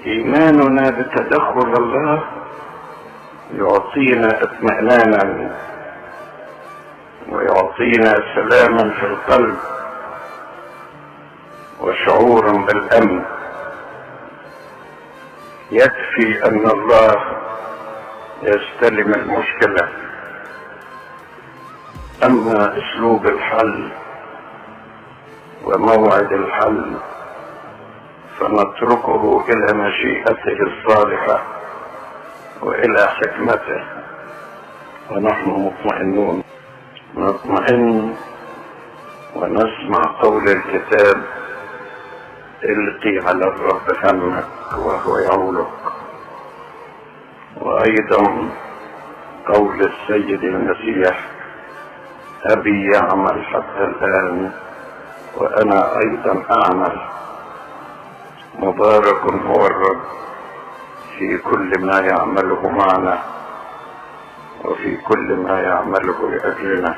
إيماننا بتدخل الله يعطينا اطمئنانا ويعطينا سلاما في القلب وشعورا بالأمن. يكفي أن الله يستلم المشكلة، أما أسلوب الحل وموعد الحل فنتركه إلى مشيئته الصالحة وإلى حكمته، ونحن مطمئنون. نطمئن ونسمع قول الكتاب: القي على الرب همك وهو يعولك. وأيضا قول السيد المسيح: أبي يعمل حتى الآن وأنا أيضا أعمل. مبارك هو الرب في كل ما يعمله معنا وفي كل ما يعمله لأجلنا.